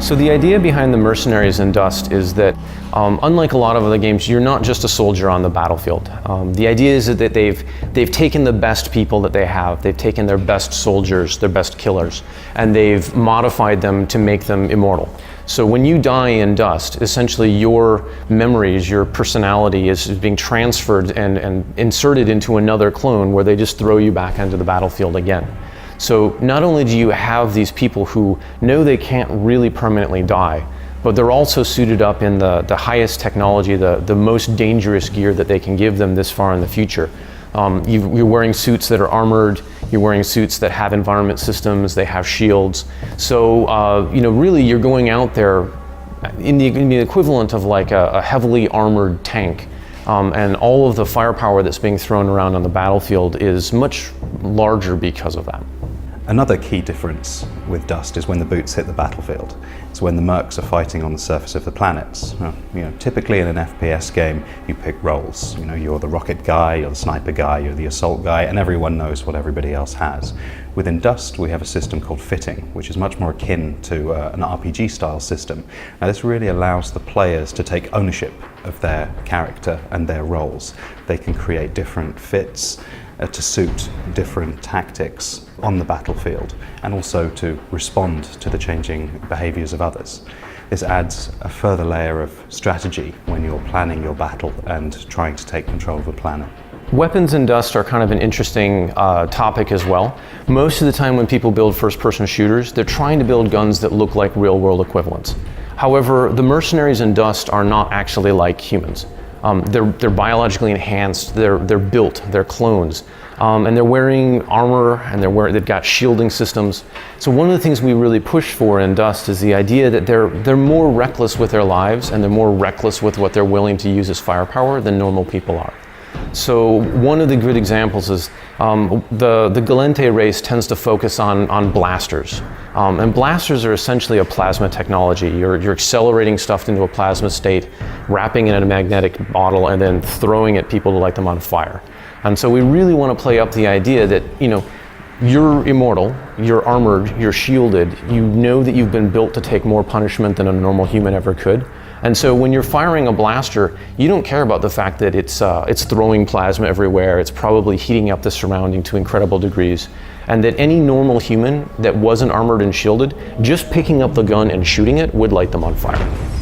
So the idea behind the Mercenaries in Dust is that, unlike a lot of other games, you're not just a soldier on the battlefield. The idea is that they've taken the best people that they have, they've taken their best soldiers, their best killers, and they've modified them to make them immortal. So when you die in Dust, essentially your memories, your personality is being transferred and inserted into another clone where they just throw you back into the battlefield again. So not only do you have these people who know they can't really permanently die, but they're also suited up in the highest technology, the most dangerous gear that they can give them this far in the future. You're wearing suits that are armored, you're wearing suits that have environment systems, they have shields. So really you're going out there in the equivalent of like a heavily armored tank. And all of the firepower that's being thrown around on the battlefield is much larger because of that. Another key difference with Dust is when the boots hit the battlefield. It's when the mercs are fighting on the surface of the planets. Typically in an FPS game, you pick roles. You're the rocket guy, you're the sniper guy, you're the assault guy, and everyone knows what everybody else has. Within Dust, we have a system called fitting, which is much more akin to an RPG-style system. Now, this really allows the players to take ownership of their character and their roles. They can create different fits to suit different tactics on the battlefield and also to respond to the changing behaviors of others. This adds a further layer of strategy when you're planning your battle and trying to take control of a planet. Weapons in Dust are kind of an interesting topic as well. Most of the time when people build first-person shooters, they're trying to build guns that look like real-world equivalents. However, the Mercenaries in Dust are not actually like humans. They're biologically enhanced, they're built, they're clones, and they're wearing armor and they've got shielding systems. So one of the things we really push for in Dust is the idea that they're more reckless with their lives and they're more reckless with what they're willing to use as firepower than normal people are. So one of the good examples is the G.A.M.E race tends to focus on blasters. And blasters are essentially a plasma technology. You're accelerating stuff into a plasma state, wrapping it in a magnetic bottle, and then throwing at people to light them on fire. And so we really want to play up the idea that, you're immortal, you're armored, you're shielded, you know that you've been built to take more punishment than a normal human ever could. And so when you're firing a blaster, you don't care about the fact that it's throwing plasma everywhere, it's probably heating up the surrounding to incredible degrees, and that any normal human that wasn't armored and shielded, just picking up the gun and shooting it would light them on fire.